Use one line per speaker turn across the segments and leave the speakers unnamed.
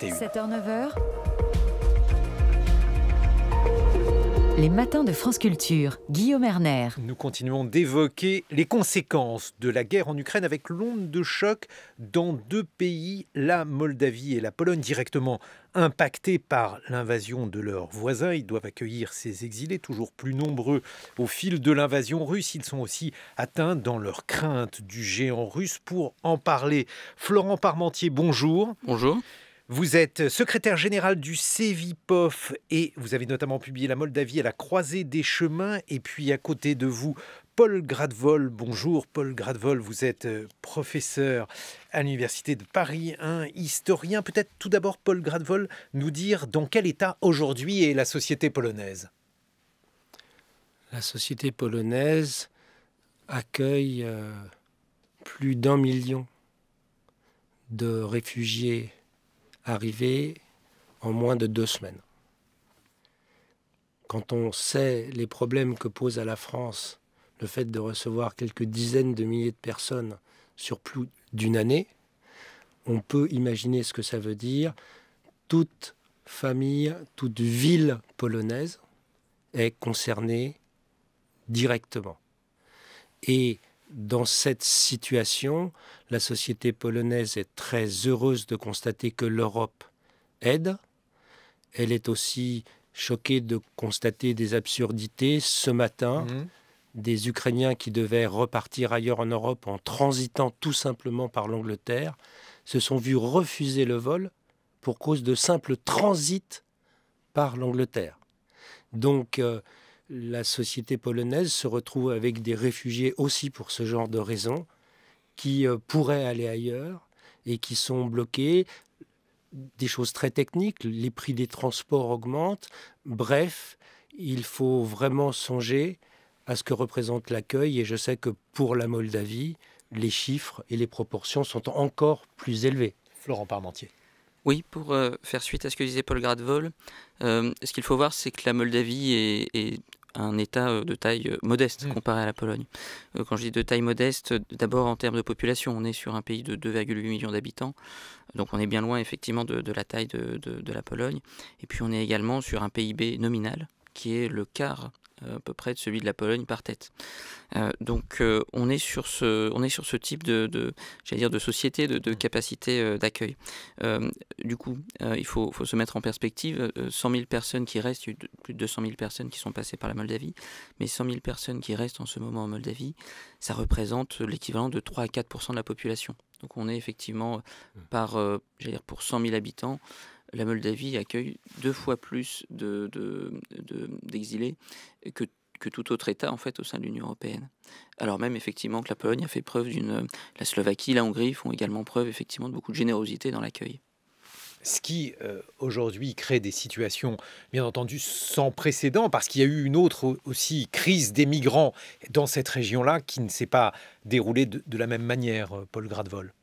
7h,
9h. Les matins de France Culture, Guillaume Erner.
Nous continuons d'évoquer les conséquences de la guerre en Ukraine avec l'onde de choc dans deux pays, la Moldavie et la Pologne, directement impactés par l'invasion de leurs voisins. Ils doivent accueillir ces exilés toujours plus nombreux au fil de l'invasion russe. Ils sont aussi atteints dans leur crainte du géant russe. Pour en parler, Florent Parmentier, bonjour.
Bonjour.
Vous êtes secrétaire général du Cevipof et vous avez notamment publié La Moldavie à la croisée des chemins. Et puis à côté de vous, Paul Gradwohl. Bonjour Paul Gradwohl, vous êtes professeur à l'Université de Paris 1, historien. Peut-être tout d'abord, Paul Gradwohl, nous dire dans quel état aujourd'hui est la société polonaise.
La société polonaise accueille plus d'1 million de réfugiés arrivé en moins de 2 semaines. Quand on sait les problèmes que pose à la France le fait de recevoir quelques dizaines de milliers de personnes sur plus d'une année, on peut imaginer ce que ça veut dire. Toute famille, toute ville polonaise est concernée directement. Et dans cette situation, la société polonaise est très heureuse de constater que l'Europe aide. Elle est aussi choquée de constater des absurdités. Ce matin, des Ukrainiens qui devaient repartir ailleurs en Europe en transitant tout simplement par l'Angleterre se sont vus refuser le vol pour cause de simple transit par l'Angleterre. Donc, la société polonaise se retrouve avec des réfugiés aussi pour ce genre de raisons qui pourraient aller ailleurs et qui sont bloqués. Des choses très techniques, les prix des transports augmentent. Bref, il faut vraiment songer à ce que représente l'accueil et je sais que pour la Moldavie, les chiffres et les proportions sont encore plus élevés.
Florent Parmentier.
Oui, pour faire suite à ce que disait Paul Gradwohl, ce qu'il faut voir, c'est que la Moldavie est un État de taille modeste comparé à la Pologne. Quand je dis de taille modeste, d'abord en termes de population, on est sur un pays de 2,8 millions d'habitants, donc on est bien loin effectivement de la taille de la Pologne. Et puis on est également sur un PIB nominal qui est le quart à peu près de celui de la Pologne par tête. Donc on est sur ce type de société, de capacité d'accueil. Du coup, il faut se mettre en perspective. 100 000 personnes qui restent, plus de 200 000 personnes qui sont passées par la Moldavie, mais 100 000 personnes qui restent en ce moment en Moldavie, ça représente l'équivalent de 3 à 4% de la population. Donc on est effectivement, pour 100 000 habitants, la Moldavie accueille 2 fois plus d'exilés que tout autre État en fait au sein de l'Union européenne. Alors même effectivement que la Pologne a fait preuve la Slovaquie, la Hongrie font également preuve effectivement de beaucoup de générosité dans l'accueil.
Ce qui aujourd'hui crée des situations bien entendu sans précédent parce qu'il y a eu une autre aussi crise des migrants dans cette région-là qui ne s'est pas déroulée de la même manière, Paul Gradwohl.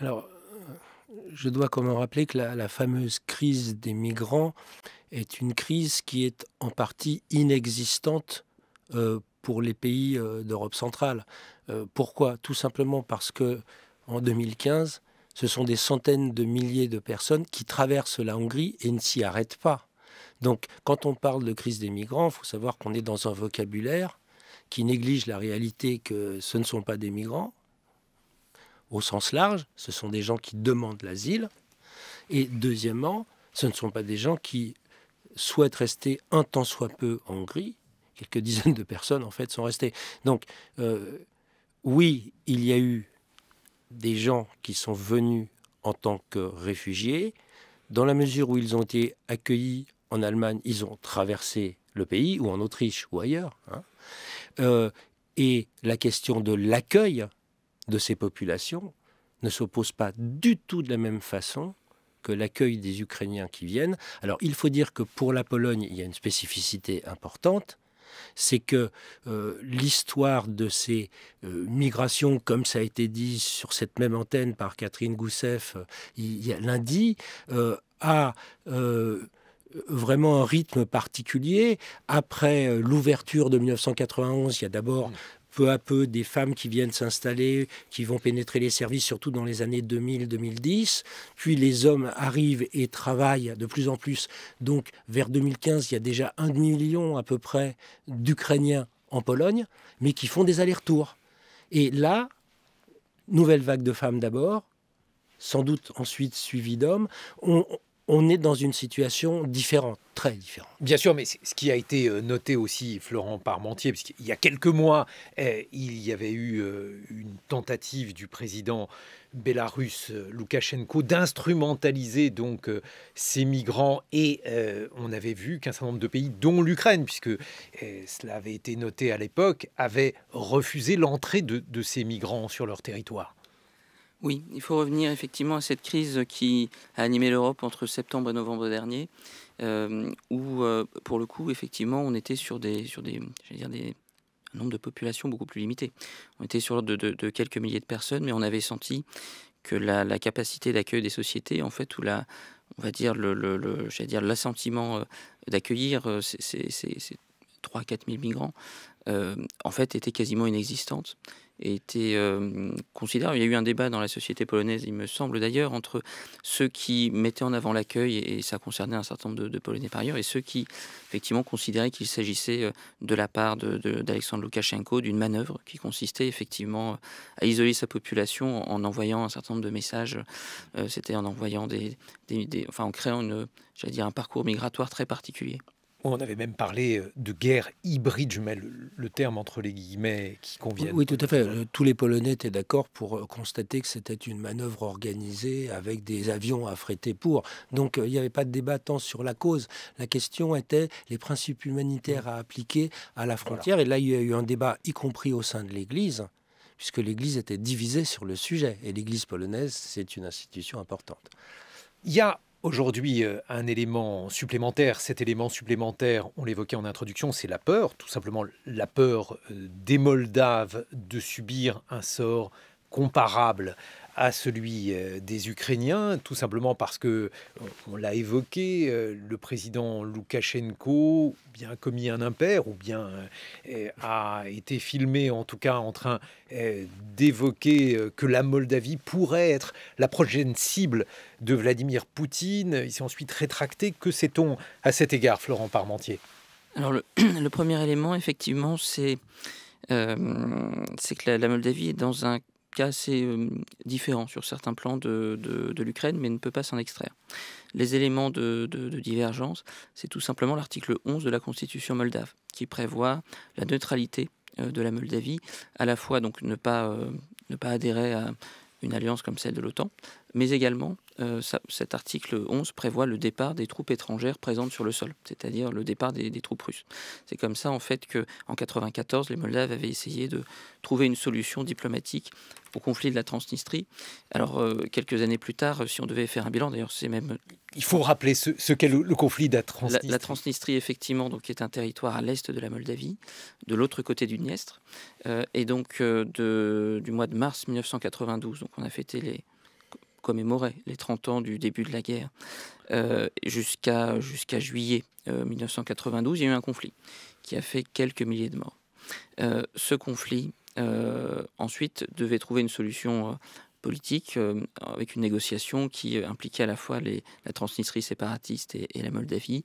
Alors, je dois quand même rappeler que la fameuse crise des migrants est une crise qui est en partie inexistante pour les pays d'Europe centrale. Pourquoi ? Tout simplement parce que en 2015, ce sont des centaines de milliers de personnes qui traversent la Hongrie et ne s'y arrêtent pas. Donc, quand on parle de crise des migrants, il faut savoir qu'on est dans un vocabulaire qui néglige la réalité que ce ne sont pas des migrants. Au sens large, ce sont des gens qui demandent l'asile. Et deuxièmement, ce ne sont pas des gens qui souhaitent rester un tant soit peu en Hongrie. Quelques dizaines de personnes, en fait, sont restées. Donc, oui, il y a eu des gens qui sont venus en tant que réfugiés. Dans la mesure où ils ont été accueillis en Allemagne, ils ont traversé le pays, ou en Autriche, ou ailleurs. Et la question de l'accueil de ces populations ne s'oppose pas du tout de la même façon que l'accueil des Ukrainiens qui viennent. Alors, il faut dire que pour la Pologne, il y a une spécificité importante, c'est que l'histoire de ces migrations, comme ça a été dit sur cette même antenne par Catherine Goussef lundi, a vraiment un rythme particulier. Après l'ouverture de 1991, il y a d'abord peu à peu des femmes qui viennent s'installer, qui vont pénétrer les services, surtout dans les années 2000-2010. Puis les hommes arrivent et travaillent de plus en plus. Donc vers 2015, il y a déjà 1 million à peu près d'Ukrainiens en Pologne, mais qui font des allers-retours. Et là, nouvelle vague de femmes d'abord, sans doute ensuite suivie d'hommes. On est dans une situation différente, très différente.
Bien sûr, mais ce qui a été noté aussi, Florent Parmentier, parce qu'il y a quelques mois, il y avait eu une tentative du président bélarusse Loukachenko d'instrumentaliser donc ces migrants, et on avait vu qu'un certain nombre de pays, dont l'Ukraine, puisque cela avait été noté à l'époque, avaient refusé l'entrée de ces migrants sur leur territoire.
Oui, il faut revenir effectivement à cette crise qui a animé l'Europe entre septembre et novembre dernier, où pour le coup, effectivement, on était sur un nombre de populations beaucoup plus limité. On était sur l'ordre de quelques milliers de personnes, mais on avait senti que la capacité d'accueil des sociétés, en fait, ou on va dire l'assentiment d'accueillir ces 3 à 4 000 migrants, en fait, était quasiment inexistante. Il y a eu un débat dans la société polonaise, il me semble d'ailleurs, entre ceux qui mettaient en avant l'accueil, et ça concernait un certain nombre de Polonais par ailleurs, et ceux qui effectivement considéraient qu'il s'agissait de la part d'Alexandre Loukachenko d'une manœuvre qui consistait effectivement à isoler sa population en envoyant un certain nombre de messages. C'était en envoyant en créant un parcours migratoire très particulier.
On avait même parlé de guerre hybride, je mets le terme entre les guillemets qui conviennent.
Oui, tout à fait. Tous les Polonais étaient d'accord pour constater que c'était une manœuvre organisée avec des avions affrétés pour. Donc il n'y avait pas de débat tant sur la cause. La question était les principes humanitaires à appliquer à la frontière. Voilà. Et là, il y a eu un débat, y compris au sein de l'Église, puisque l'Église était divisée sur le sujet. Et l'Église polonaise, c'est une institution importante.
Il y a aujourd'hui un élément supplémentaire. Cet élément supplémentaire, on l'évoquait en introduction, c'est la peur, tout simplement la peur des Moldaves de subir un sort comparable à celui des Ukrainiens, tout simplement parce que, on l'a évoqué, le président Loukachenko bien commis un impair, ou bien a été filmé en tout cas en train d'évoquer que la Moldavie pourrait être la prochaine cible de Vladimir Poutine. Il s'est ensuite rétracté. Que sait-on à cet égard, Florent Parmentier?
Alors le premier élément, effectivement, c'est que la Moldavie est dans un cas assez différent sur certains plans de l'Ukraine, mais ne peut pas s'en extraire. Les éléments de divergence, c'est tout simplement l'article 11 de la Constitution moldave, qui prévoit la neutralité de la Moldavie, à la fois donc ne pas adhérer à une alliance comme celle de l'OTAN, mais également cet article 11 prévoit le départ des troupes étrangères présentes sur le sol, c'est-à-dire le départ des troupes russes. C'est comme ça en fait qu'en 1994, les Moldaves avaient essayé de trouver une solution diplomatique au conflit de la Transnistrie. Alors quelques années plus tard, si on devait faire un bilan, d'ailleurs c'est même...
Il faut rappeler ce qu'est le conflit de la Transnistrie.
La Transnistrie, effectivement, donc, est un territoire à l'est de la Moldavie, de l'autre côté du Dniestre, et donc du mois de mars 1992, donc on a fêté commémorait les 30 ans du début de la guerre, jusqu'à juillet 1992, il y a eu un conflit qui a fait quelques milliers de morts. Ce conflit, ensuite, devait trouver une solution politique avec une négociation qui impliquait à la fois la Transnistrie séparatiste et la Moldavie,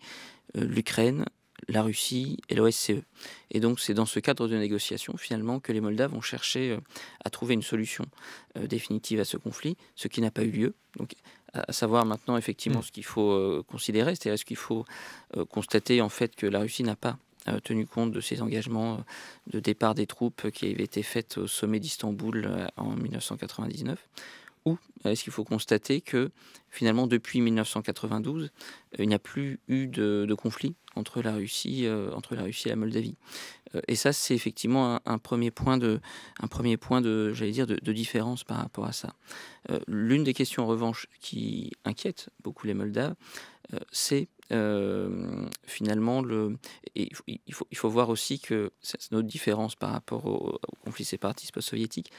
l'Ukraine, la Russie et l'OSCE. Et donc c'est dans ce cadre de négociation finalement que les Moldaves ont cherché à trouver une solution définitive à ce conflit, ce qui n'a pas eu lieu. Donc à savoir maintenant effectivement ce qu'il faut considérer, c'est-à-dire est-ce qu'il faut constater en fait que la Russie n'a pas tenu compte de ses engagements de départ des troupes qui avaient été faits au sommet d'Istanbul en 1999, ou est-ce qu'il faut constater que finalement depuis 1992 il n'y a plus eu de conflit entre la Russie et la Moldavie. Et ça, c'est effectivement un premier point de différence par rapport à ça. L'une des questions, en revanche, qui inquiète beaucoup les Moldaves, c'est finalement il faut voir aussi que c'est notre différence par rapport au conflit séparatiste post-soviétique.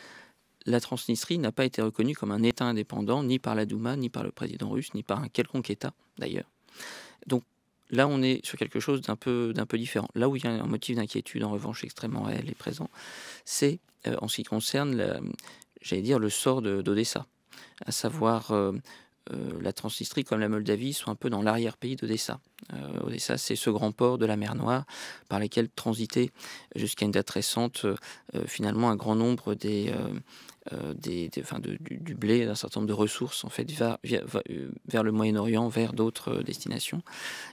La Transnistrie n'a pas été reconnue comme un État indépendant, ni par la Douma, ni par le président russe, ni par un quelconque État, d'ailleurs. Donc, là, on est sur quelque chose d'un peu différent. Là où il y a un motif d'inquiétude, en revanche, extrêmement réel et présent, c'est en ce qui concerne, j'allais dire, le sort d'Odessa. À savoir, la Transnistrie comme la Moldavie sont un peu dans l'arrière-pays d'Odessa. Odessa, c'est ce grand port de la mer Noire par lequel transitaient jusqu'à une date récente finalement un grand nombre du blé, d'un certain nombre de ressources en fait vers le Moyen-Orient, vers d'autres destinations.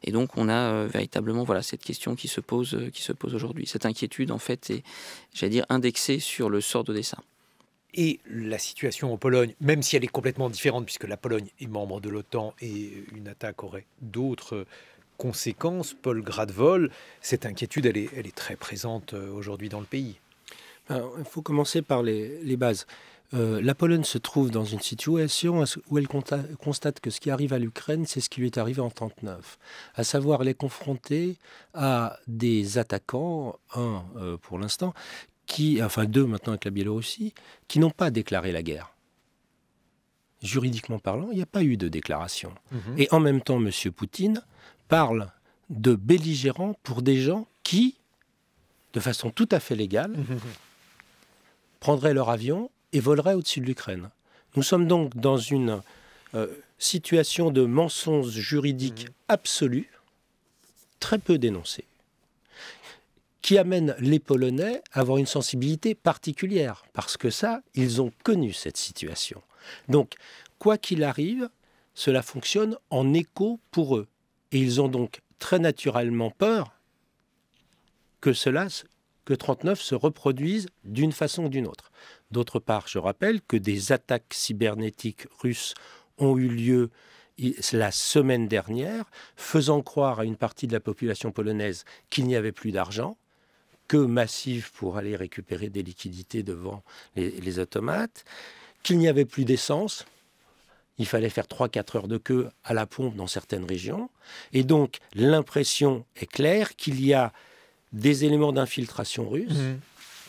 Et donc on a véritablement cette question qui se pose aujourd'hui. Cette inquiétude en fait est, j'allais dire, indexée sur le sort d'Odessa.
Et la situation en Pologne, même si elle est complètement différente, puisque la Pologne est membre de l'OTAN et une attaque aurait d'autres conséquences, Paul Gradwohl, cette inquiétude, elle est très présente aujourd'hui dans le pays.
Alors, il faut commencer par les bases. La Pologne se trouve dans une situation où elle constate que ce qui arrive à l'Ukraine, c'est ce qui lui est arrivé en 1939. À savoir, elle est confrontée à des attaquants, pour l'instant, deux maintenant avec la Biélorussie, qui n'ont pas déclaré la guerre. Juridiquement parlant, il n'y a pas eu de déclaration. Et en même temps, M. Poutine parle de belligérants pour des gens qui, de façon tout à fait légale, prendraient leur avion et voleraient au-dessus de l'Ukraine. Nous sommes donc dans une situation de mensonge juridique absolu, très peu dénoncée, qui amène les Polonais à avoir une sensibilité particulière, parce que ça, ils ont connu cette situation. Donc, quoi qu'il arrive, cela fonctionne en écho pour eux. Et ils ont donc très naturellement peur que 39 se reproduise d'une façon ou d'une autre. D'autre part, je rappelle que des attaques cybernétiques russes ont eu lieu la semaine dernière, faisant croire à une partie de la population polonaise qu'il n'y avait plus d'argent, que massive pour aller récupérer des liquidités devant les automates, qu'il n'y avait plus d'essence, il fallait faire 3-4 heures de queue à la pompe dans certaines régions, et donc l'impression est claire qu'il y a des éléments d'infiltration russe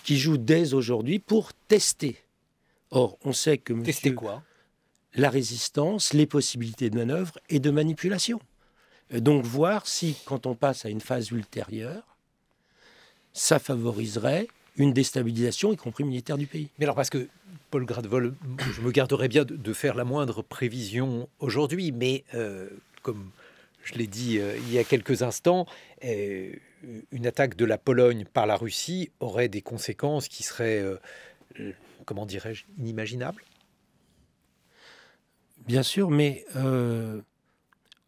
qui jouent dès aujourd'hui pour tester. Or, on sait que
tester quoi ?
La résistance, les possibilités de manœuvre et de manipulation. Donc voir si, quand on passe à une phase ultérieure, ça favoriserait une déstabilisation, y compris militaire, du pays.
Mais alors, parce que, Paul Gradwohl, je me garderais bien de faire la moindre prévision aujourd'hui, mais comme je l'ai dit il y a quelques instants, une attaque de la Pologne par la Russie aurait des conséquences qui seraient, comment dirais-je, inimaginables ?
Bien sûr, mais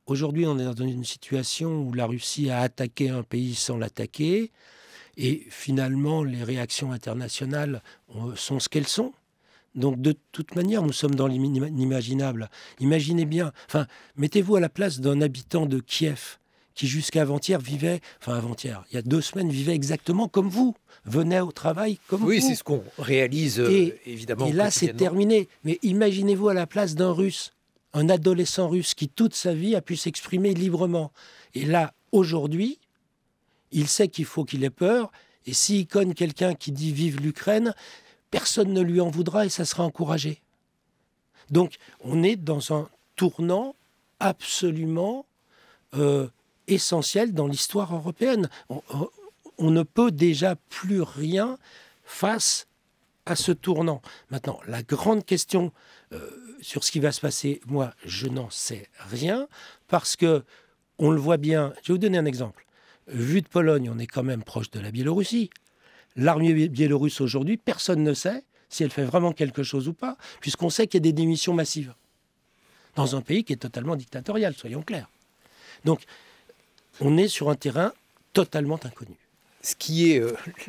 aujourd'hui, on est dans une situation où la Russie a attaqué un pays sans l'attaquer. Et finalement, les réactions internationales sont ce qu'elles sont. Donc, de toute manière, nous sommes dans l'inimaginable. Imaginez bien, mettez-vous à la place d'un habitant de Kiev qui, jusqu'à avant-hier, il y a 2 semaines, vivait exactement comme vous, venait au travail comme vous.
Oui, c'est ce qu'on réalise, évidemment.
Et là, c'est terminé. Mais imaginez-vous à la place d'un Russe, un adolescent russe qui, toute sa vie, a pu s'exprimer librement. Et là, aujourd'hui, il sait qu'il faut qu'il ait peur, et s'il cogne quelqu'un qui dit « vive l'Ukraine », personne ne lui en voudra et ça sera encouragé. Donc, on est dans un tournant absolument essentiel dans l'histoire européenne. On ne peut déjà plus rien face à ce tournant. Maintenant, la grande question sur ce qui va se passer, moi, je n'en sais rien, parce que on le voit bien. Je vais vous donner un exemple. Vu de Pologne, on est quand même proche de la Biélorussie. L'armée biélorusse aujourd'hui, personne ne sait si elle fait vraiment quelque chose ou pas, puisqu'on sait qu'il y a des démissions massives dans un pays qui est totalement dictatorial, soyons clairs. Donc, on est sur un terrain totalement inconnu.
Ce qui est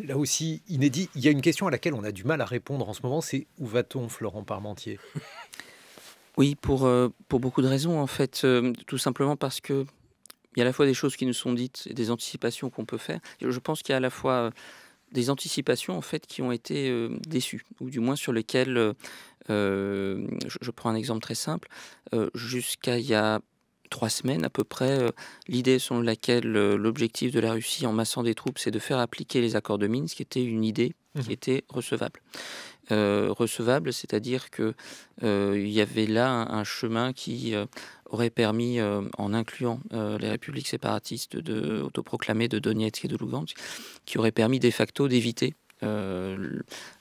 là aussi inédit, il y a une question à laquelle on a du mal à répondre en ce moment, c'est où va-t-on, Florent Parmentier ?
Oui, pour beaucoup de raisons, en fait. Tout simplement parce que il y a à la fois des choses qui nous sont dites et des anticipations qu'on peut faire. Je pense qu'il y a à la fois des anticipations en fait qui ont été déçues, ou du moins sur lesquelles, je prends un exemple très simple, jusqu'à il y a 3 semaines à peu près, l'idée selon laquelle l'objectif de la Russie en massant des troupes, c'est de faire appliquer les accords de Minsk, qui était une idée qui était recevable. recevable, c'est-à-dire que il y avait là un chemin qui aurait permis, en incluant les républiques séparatistes autoproclamées de Donetsk et de Lugansk, qui aurait permis de facto d'éviter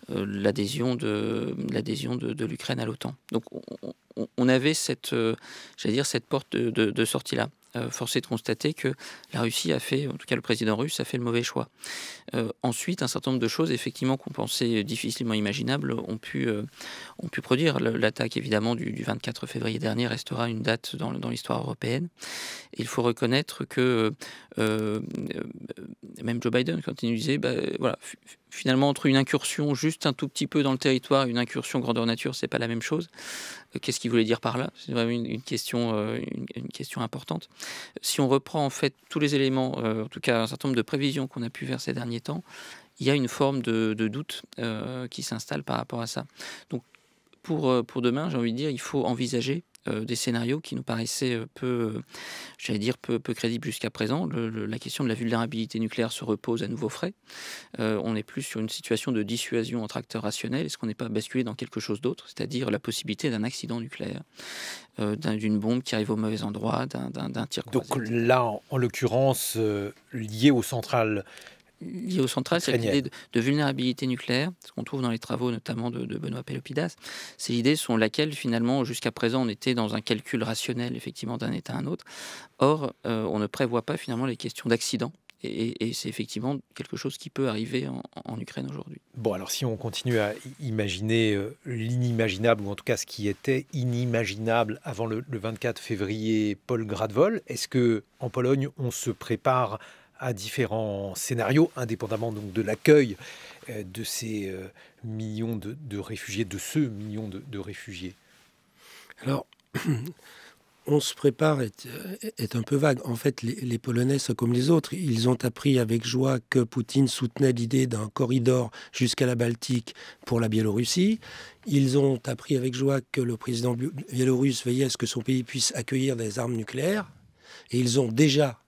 l'adhésion de l'Ukraine à l'OTAN. Donc on avait cette porte de sortie-là. Force est de constater que la Russie a fait, en tout cas le président russe, a fait le mauvais choix. Ensuite, un certain nombre de choses, effectivement, qu'on pensait difficilement imaginables, ont pu produire. L'attaque, évidemment, du 24 février dernier restera une date dans l'histoire européenne. Et il faut reconnaître que même Joe Biden, quand il nous disait, finalement, entre une incursion juste un tout petit peu dans le territoire et une incursion grandeur nature, c'est pas la même chose. Qu'est-ce qu'il voulait dire par là? C'est vraiment une question importante. Si on reprend en fait tous les éléments, en tout cas un certain nombre de prévisions qu'on a pu faire ces derniers temps, il y a une forme de doute qui s'installe par rapport à ça. Donc pour demain, j'ai envie de dire, il faut envisager des scénarios qui nous paraissaient peu crédibles jusqu'à présent. La question de la vulnérabilité nucléaire se repose à nouveau frais. On est plus sur une situation de dissuasion entre acteurs rationnels. Est-ce qu'on n'est pas basculé dans quelque chose d'autre, c'est-à-dire la possibilité d'un accident nucléaire, d'une bombe qui arrive au mauvais endroit, d'un tir croisé.
Donc là, en l'occurrence, lié aux centrales
c'est l'idée de vulnérabilité nucléaire, ce qu'on trouve dans les travaux notamment de Benoît Pelopidas. C'est l'idée selon laquelle finalement jusqu'à présent on était dans un calcul rationnel effectivement d'un état à un autre. Or on ne prévoit pas finalement les questions d'accident. Et c'est effectivement quelque chose qui peut arriver en Ukraine aujourd'hui.
Bon, alors si on continue à imaginer l'inimaginable, ou en tout cas ce qui était inimaginable avant le 24 février, Paul Gradwohl, est-ce qu'en Pologne, on se prépare à différents scénarios, indépendamment donc de l'accueil de ces millions de réfugiés, de ce million de réfugiés?
Alors, on se prépare est un peu vague. En fait, les Polonais, comme les autres, ils ont appris avec joie que Poutine soutenait l'idée d'un corridor jusqu'à la Baltique pour la Biélorussie. Ils ont appris avec joie que le président biélorusse veillait à ce que son pays puisse accueillir des armes nucléaires. Et ils ont déjà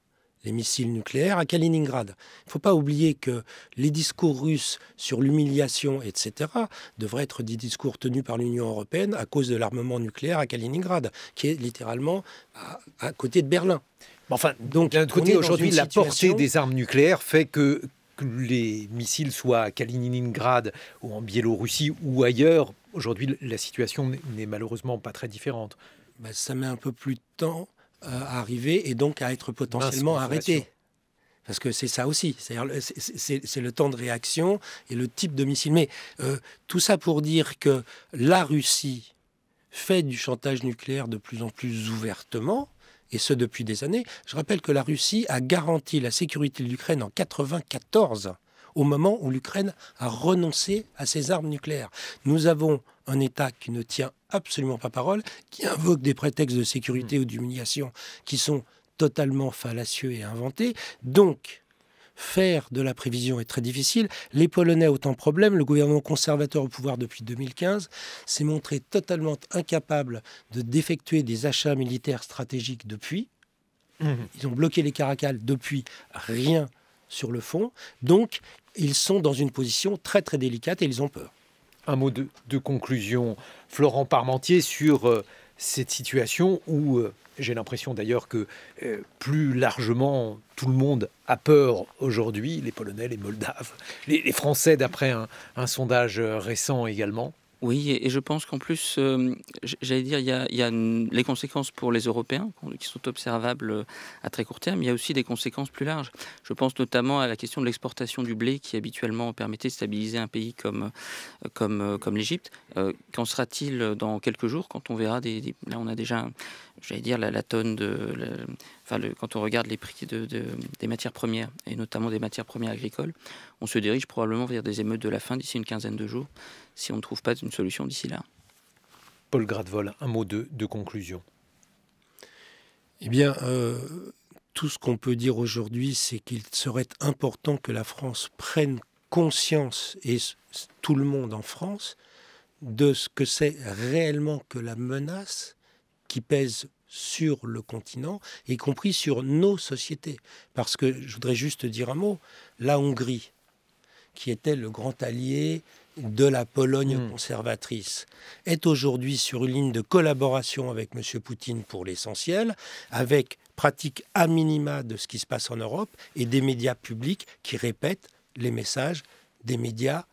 les missiles nucléaires à Kaliningrad. Il ne faut pas oublier que les discours russes sur l'humiliation, etc., devraient être des discours tenus par l'Union européenne à cause de l'armement nucléaire à Kaliningrad, qui est littéralement à côté de Berlin.
Enfin, donc, d'un autre côté, aujourd'hui, la portée des armes nucléaires fait que les missiles soient à Kaliningrad ou en Biélorussie ou ailleurs, aujourd'hui, la situation n'est malheureusement pas très différente.
Ça met un peu plus de temps à arriver et donc à être potentiellement arrêté. Parce que c'est ça aussi, c'est le temps de réaction et le type de missile. Mais tout ça pour dire que la Russie fait du chantage nucléaire de plus en plus ouvertement, et ce depuis des années. Je rappelle que la Russie a garanti la sécurité de l'Ukraine en 1994, au moment où l'Ukraine a renoncé à ses armes nucléaires. Nous avons un État qui ne tient absolument pas parole, qui invoque des prétextes de sécurité ou d'humiliation qui sont totalement fallacieux et inventés. Donc, faire de la prévision est très difficile. Les Polonais ont un problème. Le gouvernement conservateur au pouvoir depuis 2015 s'est montré totalement incapable d'effectuer des achats militaires stratégiques depuis. Ils ont bloqué les Caracal depuis, rien sur le fond. Donc, ils sont dans une position très très délicate et ils ont peur.
Un mot de conclusion, Florent Parmentier, sur cette situation où j'ai l'impression d'ailleurs que plus largement tout le monde a peur aujourd'hui, les Polonais, les Moldaves, les Français d'après un sondage récent également.
Oui, et je pense qu'en plus, j'allais dire, il y a les conséquences pour les Européens qui sont observables à très court terme. Il y a aussi des conséquences plus larges. Je pense notamment à la question de l'exportation du blé qui habituellement permettait de stabiliser un pays comme l'Égypte. Qu'en sera-t-il dans quelques jours quand on verra là, on a déjà, j'allais dire, la tonne quand on regarde les prix des matières premières, et notamment des matières premières agricoles, on se dirige probablement vers des émeutes de la faim d'ici une quinzaine de jours, si on ne trouve pas une solution d'ici là.
Paul Gradwohl, un mot de conclusion.
Eh bien, tout ce qu'on peut dire aujourd'hui, c'est qu'il serait important que la France prenne conscience, et tout le monde en France, de ce que c'est réellement que la menace qui pèse sur le continent, y compris sur nos sociétés. Parce que, je voudrais juste dire un mot, la Hongrie, qui était le grand allié de la Pologne conservatrice est aujourd'hui sur une ligne de collaboration avec M. Poutine pour l'essentiel, avec pratique à minima de ce qui se passe en Europe et des médias publics qui répètent les messages des médias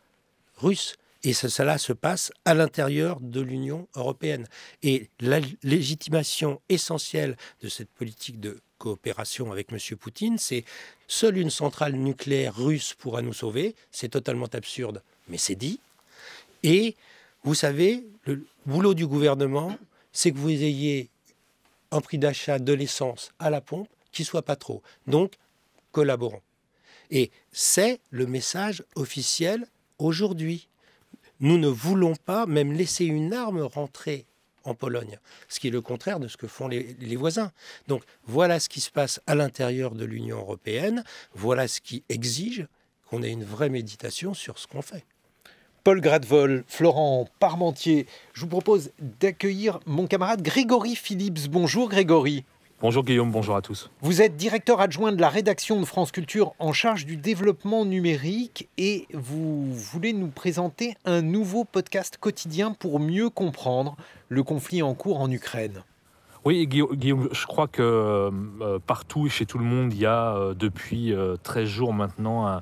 russes. Et cela se passe à l'intérieur de l'Union européenne. Et la légitimation essentielle de cette politique de coopération avec M. Poutine, c'est seule une centrale nucléaire russe pourra nous sauver. C'est totalement absurde, mais c'est dit. Et vous savez, le boulot du gouvernement, c'est que vous ayez un prix d'achat de l'essence à la pompe qui ne soit pas trop. Donc, collaborons. Et c'est le message officiel aujourd'hui. Nous ne voulons pas même laisser une arme rentrer en Pologne, ce qui est le contraire de ce que font les voisins. Donc voilà ce qui se passe à l'intérieur de l'Union européenne, voilà ce qui exige qu'on ait une vraie méditation sur ce qu'on fait.
Paul Gradwohl, Florent Parmentier, je vous propose d'accueillir mon camarade Grégory Phillips. Bonjour Grégory.
Bonjour Guillaume, bonjour à tous.
Vous êtes directeur adjoint de la rédaction de France Culture en charge du développement numérique et vous voulez nous présenter un nouveau podcast quotidien pour mieux comprendre le conflit en cours en Ukraine.
Oui, Guillaume, je crois que partout et chez tout le monde, il y a depuis 13 jours maintenant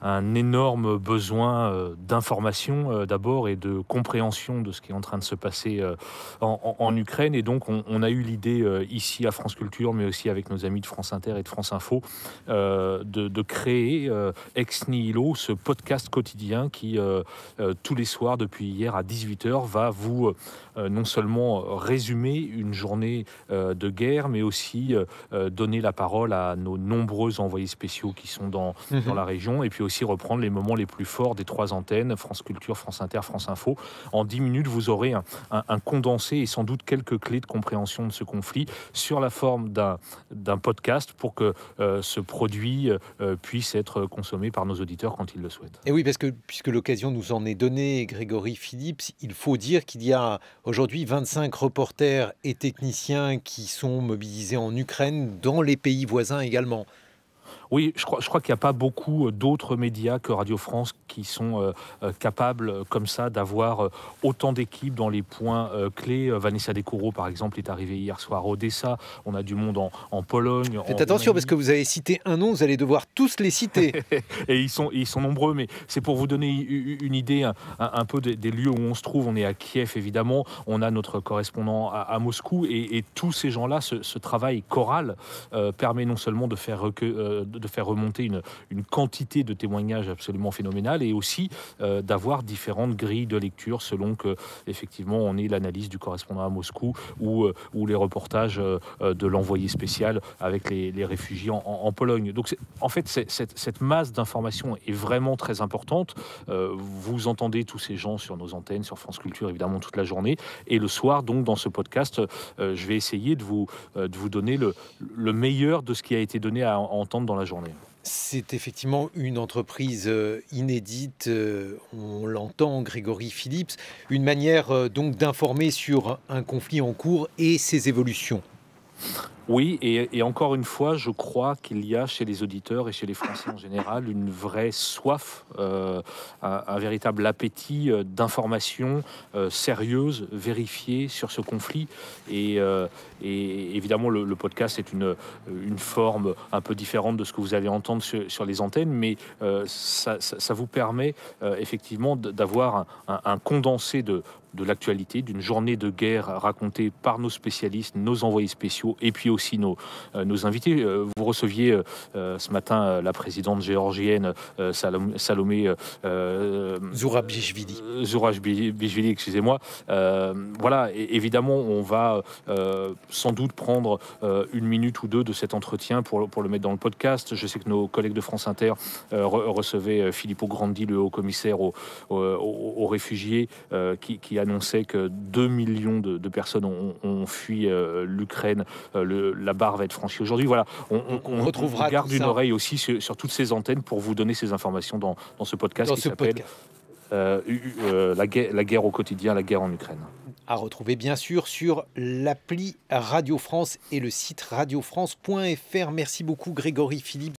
un énorme besoin d'information d'abord et de compréhension de ce qui est en train de se passer en Ukraine. Et donc, on a eu l'idée ici à France Culture, mais aussi avec nos amis de France Inter et de France Info, de créer Ex Nihilo, ce podcast quotidien qui, tous les soirs, depuis hier à 18h, va vous non seulement résumer une journée de guerre, mais aussi donner la parole à nos nombreux envoyés spéciaux qui sont dans la région, et puis aussi reprendre les moments les plus forts des 3 antennes, France Culture, France Inter, France Info. En 10 minutes, vous aurez un condensé et sans doute quelques clés de compréhension de ce conflit sur la forme d'un podcast pour que ce produit puisse être consommé par nos auditeurs quand ils le souhaitent.
Et oui, parce que puisque l'occasion nous en est donnée, Grégory Phillips, il faut dire qu'il y a aujourd'hui 25 reporters et techniciens qui sont mobilisés en Ukraine, dans les pays voisins également.
Oui, je crois qu'il n'y a pas beaucoup d'autres médias que Radio France qui sont capables, comme ça, d'avoir autant d'équipes dans les points clés. Vanessa Descoureaux, par exemple, est arrivée hier soir à Odessa. On a du monde en Pologne.
Faites attention, parce que vous avez cité un nom, vous allez devoir tous les citer.
Et ils sont nombreux, mais c'est pour vous donner une idée un peu des lieux où on se trouve. On est à Kiev, évidemment. On a notre correspondant à Moscou. Et tous ces gens-là, ce travail choral permet non seulement de faire remonter une quantité de témoignages absolument phénoménale et aussi d'avoir différentes grilles de lecture selon que effectivement on ait l'analyse du correspondant à Moscou ou les reportages de l'envoyé spécial avec les réfugiés en Pologne. Donc en fait cette masse d'informations est vraiment très importante. Vous entendez tous ces gens sur nos antennes, sur France Culture évidemment toute la journée, et le soir donc dans ce podcast je vais essayer de vous donner le meilleur de ce qui a été donné à entendre dans la journée.
C'est effectivement une entreprise inédite, on l'entend, Grégory Phillips, une manière donc d'informer sur un conflit en cours et ses évolutions.
Oui, et encore une fois, je crois qu'il y a chez les auditeurs et chez les Français en général une vraie soif, un véritable appétit d'informations sérieuses, vérifiées sur ce conflit. Et évidemment, le podcast est une forme un peu différente de ce que vous allez entendre sur les antennes, mais ça vous permet effectivement d'avoir un condensé de l'actualité, d'une journée de guerre racontée par nos spécialistes, nos envoyés spéciaux et puis aussi nos invités. Vous receviez ce matin la présidente géorgienne Salomé Zourabichvili, excusez-moi. Voilà, et évidemment, on va sans doute prendre 1 minute ou 2 de cet entretien pour le mettre dans le podcast. Je sais que nos collègues de France Inter recevaient Filippo Grandi, le haut-commissaire aux réfugiés, qui annonçait que 2 millions de personnes ont fui l'Ukraine. La barre va être franchie aujourd'hui. Voilà, on garde une oreille aussi sur toutes ces antennes pour vous donner ces informations dans ce podcast qui s'appelle la guerre au quotidien, la guerre en Ukraine.
À retrouver bien sûr sur l'appli Radio France et le site radiofrance.fr. Merci beaucoup Grégory Phillips.